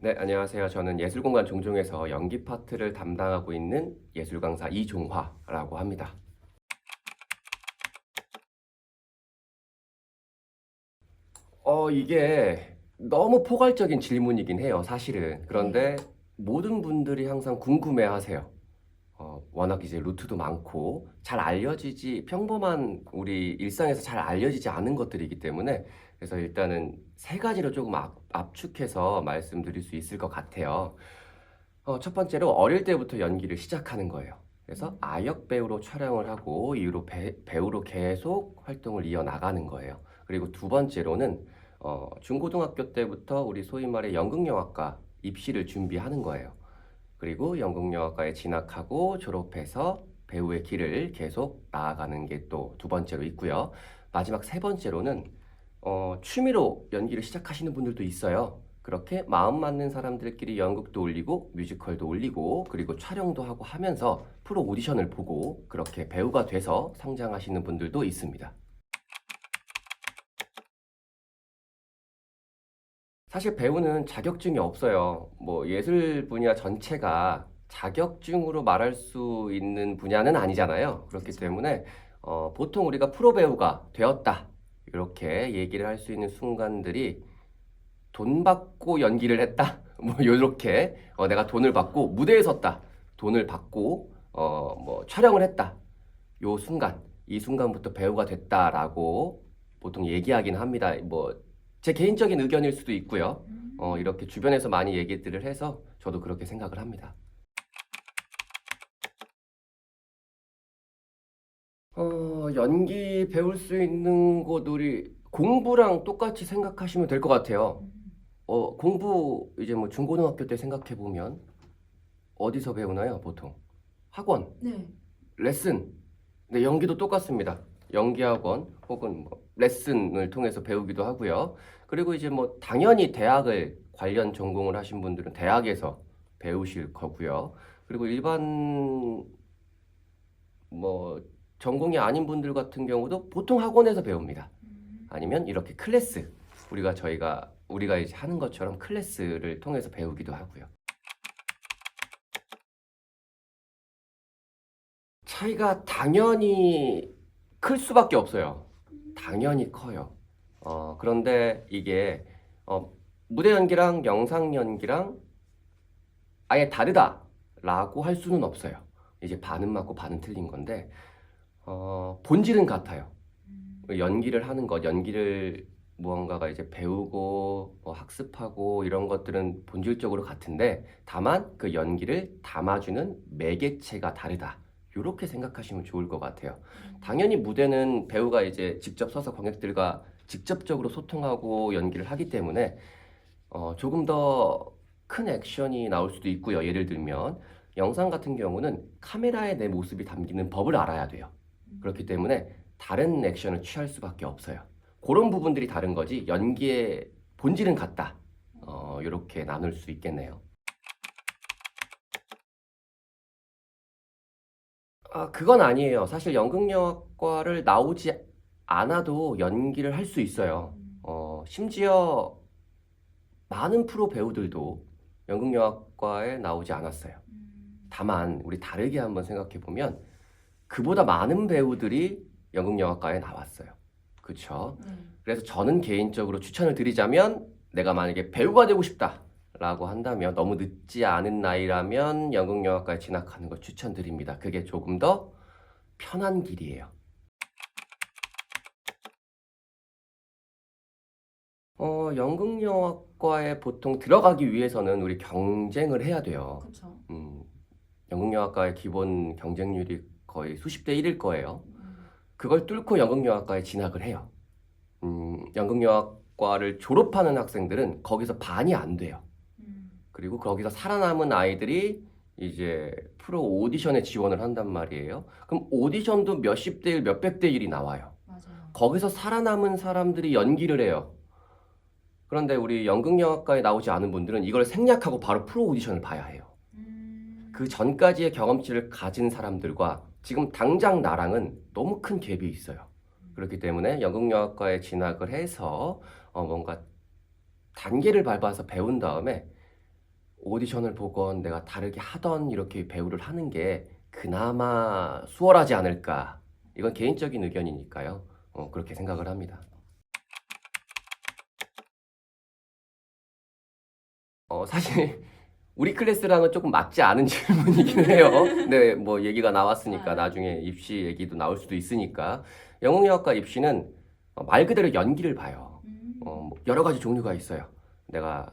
네, 안녕하세요. 저는 예술공간 종종에서 연기 파트를 담당하고 있는 예술 강사 이종화라고 합니다. 이게 너무 포괄적인 질문이긴 해요, 사실은. 네. 그런데 모든 분들이 항상 궁금해 하세요. 워낙 이제 루트도 많고 잘 알려지지, 평범한 우리 일상에서 잘 알려지지 않은 것들이기 때문에 그래서 일단은 세 가지로 조금 압축해서 말씀드릴 수 있을 것 같아요. 첫 번째로 어릴 때부터 연기를 시작하는 거예요. 그래서 아역 배우로 촬영을 하고 이후로 배우로 계속 활동을 이어나가는 거예요. 그리고 두 번째로는 중고등학교 때부터 우리 소위 말해 연극영화과 입시를 준비하는 거예요. 그리고 연극영화과에 진학하고 졸업해서 배우의 길을 계속 나아가는 게 또 두 번째로 있고요. 마지막 세 번째로는 취미로 연기를 시작하시는 분들도 있어요. 그렇게 마음 맞는 사람들끼리 연극도 올리고 뮤지컬도 올리고 그리고 촬영도 하고 하면서 프로 오디션을 보고 그렇게 배우가 돼서 성장하시는 분들도 있습니다. 사실 배우는 자격증이 없어요. 뭐 예술 분야 전체가 자격증으로 말할 수 있는 분야는 아니잖아요. 그렇기 그쵸. 때문에 보통 우리가 프로 배우가 되었다. 이렇게 얘기를 할 수 있는 순간들이 돈 받고 연기를 했다. 뭐 요렇게 내가 돈을 받고 무대에 섰다. 돈을 받고 뭐 촬영을 했다. 요 순간, 이 순간부터 배우가 됐다라고 보통 얘기하긴 합니다. 뭐 제 개인적인 의견일 수도 있고요. 음. 이렇게 주변에서 많이 얘기들을 해서 저도 그렇게 생각을 합니다. 연기 배울 수 있는 곳 우리 공부랑 똑같이 생각하시면 될 것 같아요. 음. 공부 이제 뭐 중고등학교 때 생각해 보면 어디서 배우나요, 보통? 학원, 네. 레슨. 네, 연기도 똑같습니다. 연기학원 혹은 뭐 레슨을 통해서 배우기도 하고요. 그리고 이제 뭐 당연히 대학을 관련 전공을 하신 분들은 대학에서 배우실 거고요. 그리고 일반 뭐 전공이 아닌 분들 같은 경우도 보통 학원에서 배웁니다. 음. 아니면 이렇게 클래스, 우리가 이제 하는 것처럼 클래스를 통해서 배우기도 하고요. 차이가 당연히 클 수밖에 없어요. 당연히 커요. 그런데 이게 어, 무대 연기랑 영상 연기랑 아예 다르다라고 할 수는 없어요. 이제 반은 맞고 반은 틀린 건데 본질은 같아요. 음. 연기를 하는 것, 연기를 무언가가 이제 배우고 학습하고 이런 것들은 본질적으로 같은데 다만 그 연기를 담아주는 매개체가 다르다. 이렇게 생각하시면 좋을 것 같아요. 당연히 무대는 배우가 이제 직접 서서 관객들과 직접적으로 소통하고 연기를 하기 때문에 조금 더 큰 액션이 나올 수도 있고요. 예를 들면 영상 같은 경우는 카메라에 내 모습이 담기는 법을 알아야 돼요. 그렇기 때문에 다른 액션을 취할 수밖에 없어요. 그런 부분들이 다른 거지 연기의 본질은 같다. 이렇게 나눌 수 있겠네요. 그건 아니에요. 사실 연극영화과를 나오지 않아도 연기를 할 수 있어요. 심지어 많은 프로 배우들도 연극영화과에 나오지 않았어요. 음. 다만 우리 다르게 한번 생각해 보면 그보다 많은 배우들이 연극영화과에 나왔어요. 그쵸? 네. 그래서 저는 개인적으로 추천을 드리자면 내가 만약에 배우가 되고 싶다라고 한다면 너무 늦지 않은 나이라면 연극영화과에 진학하는 걸 추천드립니다. 그게 조금 더 편한 길이에요. 연극영화과에 보통 들어가기 위해서는 우리 경쟁을 해야 돼요. 그쵸. 음, 연극영화과의 기본 경쟁률이 거의 수십 대 1일 거예요. 음. 그걸 뚫고 연극영화과에 진학을 해요. 연극영화과를 졸업하는 학생들은 거기서 반이 안 돼요. 음. 그리고 거기서 살아남은 아이들이 이제 프로 오디션에 지원을 한단 말이에요. 그럼 오디션도 몇십 대 1, 몇백 대 1이 나와요. 맞아요. 거기서 살아남은 사람들이 연기를 해요. 그런데 우리 연극영화과에 나오지 않은 분들은 이걸 생략하고 바로 프로 오디션을 봐야 해요. 그 음. 전까지의 경험치를 가진 사람들과 지금 당장 나랑은 너무 큰 갭이 있어요. 그렇기 때문에 연극영화과에 진학을 해서 뭔가 단계를 밟아서 배운 다음에 오디션을 보건 내가 다르게 하던 이렇게 배우를 하는 게 그나마 수월하지 않을까. 이건 개인적인 의견이니까요. 그렇게 생각을 합니다. 사실 우리 클래스랑은 조금 맞지 않은 질문이긴 해요. 네, 뭐 얘기가 나왔으니까 아. 나중에 입시 얘기도 나올 수도 있으니까. 영국영화과 입시는 말 그대로 연기를 봐요. 뭐 여러 가지 종류가 있어요. 내가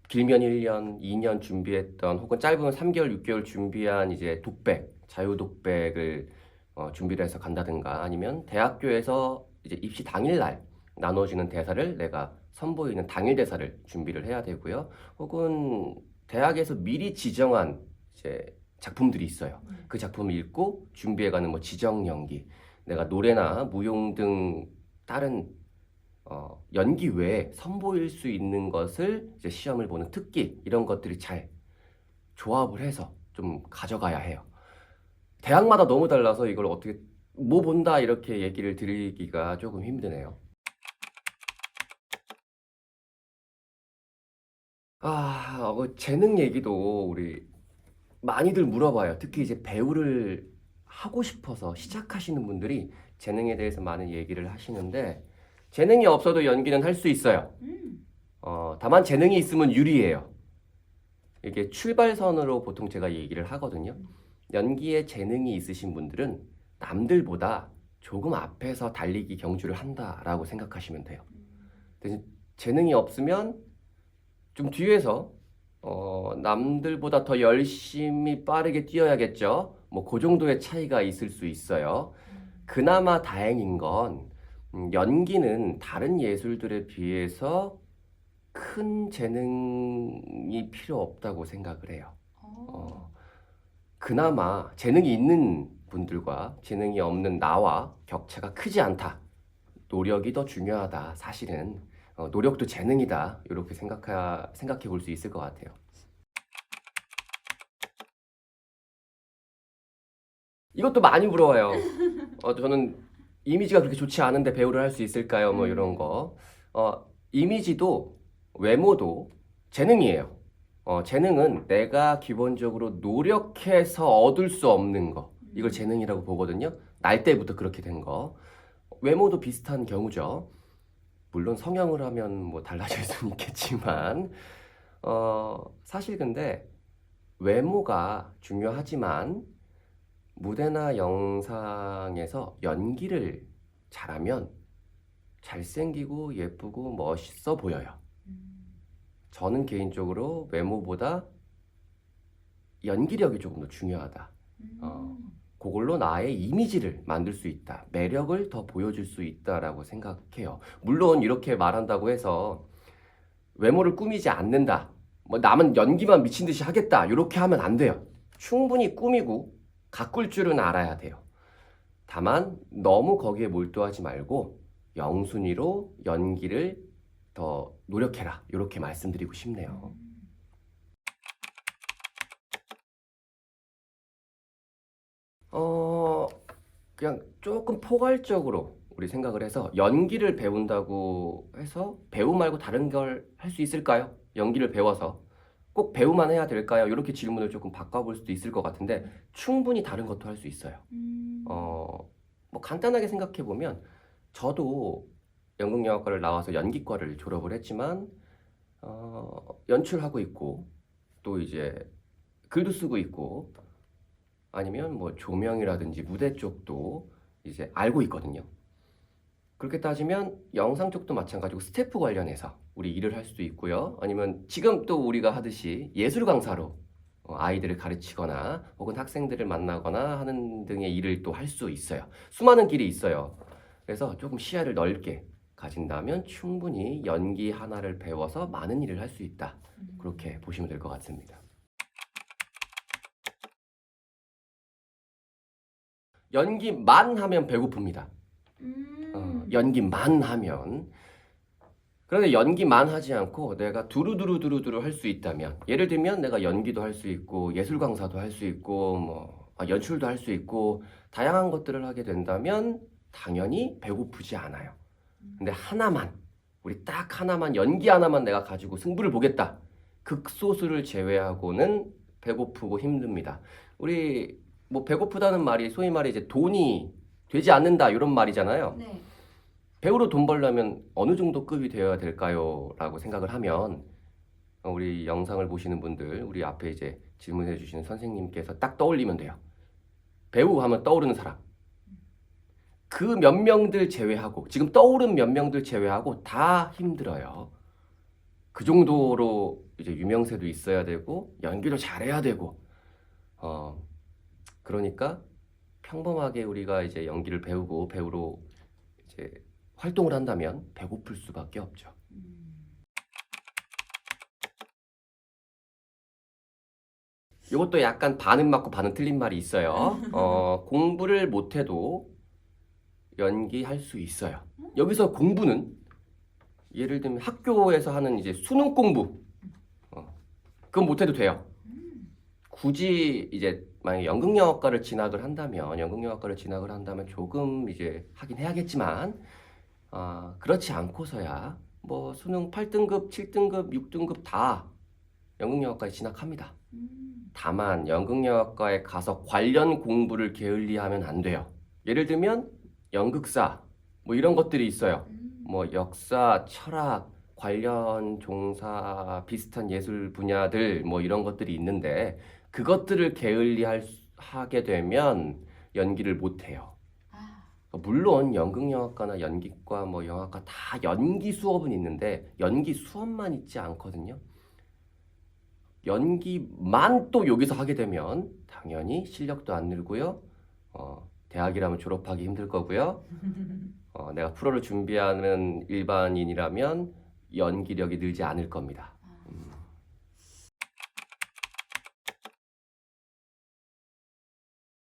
길면 1년, 2년 준비했던 혹은 짧으면 3개월, 6개월 준비한 이제 독백, 자유 독백을 준비를 해서 간다든가 아니면 대학교에서 이제 입시 당일날 나눠주는 대사를 내가 선보이는 당일 대사를 준비를 해야 되고요. 혹은 대학에서 미리 지정한 이제 작품들이 있어요. 그 작품을 읽고 준비해가는 뭐 지정 연기, 내가 노래나 무용 등 다른 연기 외에 선보일 수 있는 것을 이제 시험을 보는 특기 이런 것들이 잘 조합을 해서 좀 가져가야 해요. 대학마다 너무 달라서 이걸 어떻게 뭐 본다 이렇게 얘기를 드리기가 조금 힘드네요. 재능 얘기도 우리 많이들 물어봐요. 특히 이제 배우를 하고 싶어서 시작하시는 분들이 재능에 대해서 많은 얘기를 하시는데 재능이 없어도 연기는 할 수 있어요. 다만 재능이 있으면 유리해요. 이게 출발선으로 보통 제가 얘기를 하거든요. 연기에 재능이 있으신 분들은 남들보다 조금 앞에서 달리기 경주를 한다라고 생각하시면 돼요. 대신 재능이 없으면 좀 뒤에서 남들보다 더 열심히 빠르게 뛰어야겠죠. 뭐 그 정도의 차이가 있을 수 있어요. 그나마 다행인 건 연기는 다른 예술들에 비해서 큰 재능이 필요 없다고 생각을 해요. 어, 그나마 재능이 있는 분들과 재능이 없는 나와 격차가 크지 않다. 노력이 더 중요하다. 사실은 노력도 재능이다. 이렇게 생각해 볼 수 있을 것 같아요. 이것도 많이 물어봐요. 저는 이미지가 그렇게 좋지 않은데 배우를 할 수 있을까요? 뭐 이런 거. 이미지도 외모도 재능이에요. 재능은 내가 기본적으로 노력해서 얻을 수 없는 거. 이걸 재능이라고 보거든요. 날 때부터 그렇게 된 거. 외모도 비슷한 경우죠. 물론 성형을 하면 뭐 달라질 수는 있겠지만, 사실 근데 외모가 중요하지만 무대나 영상에서 연기를 잘하면 잘생기고 예쁘고 멋있어 보여요. 저는 개인적으로 외모보다 연기력이 조금 더 중요하다. 그걸로 나의 이미지를 만들 수 있다. 매력을 더 보여줄 수 있다라고 생각해요. 물론 이렇게 말한다고 해서 외모를 꾸미지 않는다. 뭐 남은 연기만 미친 듯이 하겠다. 이렇게 하면 안 돼요. 충분히 꾸미고 가꿀 줄은 알아야 돼요. 다만 너무 거기에 몰두하지 말고 영순위로 연기를 더 노력해라. 이렇게 말씀드리고 싶네요. 그냥 조금 포괄적으로 우리 생각을 해서 연기를 배운다고 해서 배우 말고 다른 걸 할 수 있을까요? 연기를 배워서 꼭 배우만 해야 될까요? 이렇게 질문을 조금 바꿔볼 수도 있을 것 같은데 충분히 다른 것도 할 수 있어요. 뭐 간단하게 생각해 보면 저도 연극영화과를 나와서 연기과를 졸업을 했지만 연출하고 있고 또 이제 글도 쓰고 있고 아니면 뭐 조명이라든지 무대 쪽도 이제 알고 있거든요. 그렇게 따지면 영상 쪽도 마찬가지고 스태프 관련해서 우리 일을 할 수도 있고요. 아니면 지금 또 우리가 하듯이 예술 강사로 아이들을 가르치거나 혹은 학생들을 만나거나 하는 등의 일을 또 할 수 있어요. 수많은 길이 있어요. 그래서 조금 시야를 넓게 가진다면 충분히 연기 하나를 배워서 많은 일을 할 수 있다. 그렇게 보시면 될 것 같습니다. 연기만 하면 배고픕니다. 연기만 하면. 그런데 연기만 하지 않고 내가 두루두루두루두루 할 수 있다면 예를 들면 내가 연기도 할 수 있고 예술 강사도 할 수 있고 연출도 할 수 있고 다양한 것들을 하게 된다면 당연히 배고프지 않아요. 근데 하나만 우리 딱 하나만 연기 하나만 내가 가지고 승부를 보겠다. 극소수를 제외하고는 배고프고 힘듭니다. 우리 뭐 배고프다는 말이 소위 말해 이제 돈이 되지 않는다 이런 말이잖아요. 네. 배우로 돈 벌려면 어느 정도 급이 되어야 될까요? 라고 생각을 하면 우리 영상을 보시는 분들, 우리 앞에 이제 질문해 주시는 선생님께서 딱 떠올리면 돼요. 배우 하면 떠오르는 사람. 그 몇 명들 제외하고, 지금 떠오른 몇 명들 제외하고 다 힘들어요. 그 정도로 이제 유명세도 있어야 되고, 연기도 잘해야 되고, 그러니까 평범하게 우리가 이제 연기를 배우고 배우로 이제 활동을 한다면 배고플 수밖에 없죠. 이것도 약간 반은 맞고 반은 틀린 말이 있어요. 공부를 못해도 연기할 수 있어요. 여기서 공부는 예를 들면 학교에서 하는 이제 수능 공부, 그건 못해도 돼요. 굳이 이제 만약 연극영화과를 진학을 한다면 조금 이제 하긴 해야겠지만 그렇지 않고서야 뭐 수능 8등급, 7등급, 6등급 다 연극영화과에 진학합니다. 다만 연극영화과에 가서 관련 공부를 게을리하면 안 돼요. 예를 들면 연극사 뭐 이런 것들이 있어요. 뭐 역사, 철학 관련 종사 비슷한 예술 분야들 뭐 이런 것들이 있는데 그것들을 하게 되면 연기를 못 해요. 물론 연극영화과나 연기과 뭐 영화과 다 연기 수업은 있는데 연기 수업만 있지 않거든요. 연기만 또 여기서 하게 되면 당연히 실력도 안 늘고요. 대학이라면 졸업하기 힘들 거고요. 내가 프로를 준비하는 일반인이라면 연기력이 늘지 않을 겁니다.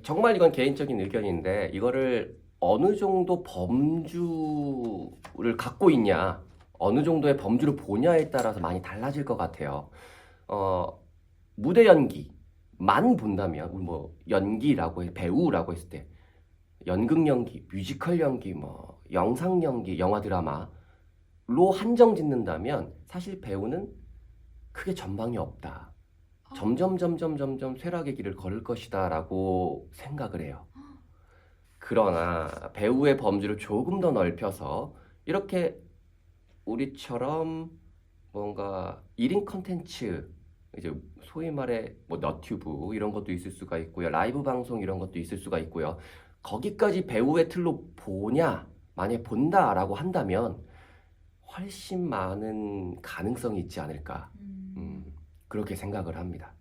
정말 이건 개인적인 의견인데 이거를 어느 정도 범주를 갖고 있냐, 어느 정도의 범주를 보냐에 따라서 많이 달라질 것 같아요. 무대 연기만 본다면, 뭐 연기라고 배우라고 했을 때 연극 연기, 뮤지컬 연기, 뭐 영상 연기, 영화 드라마로 한정 짓는다면 사실 배우는 크게 전방이 없다. 점점 쇠락의 길을 걸을 것이다라고 생각을 해요. 그러나 배우의 범주를 조금 더 넓혀서 이렇게 우리처럼 뭔가 1인 컨텐츠, 이제 소위 말해 뭐 너튜브 이런 것도 있을 수가 있고요. 라이브 방송 이런 것도 있을 수가 있고요. 거기까지 배우의 틀로 보냐? 만약에 본다라고 한다면 훨씬 많은 가능성이 있지 않을까. 그렇게 생각을 합니다.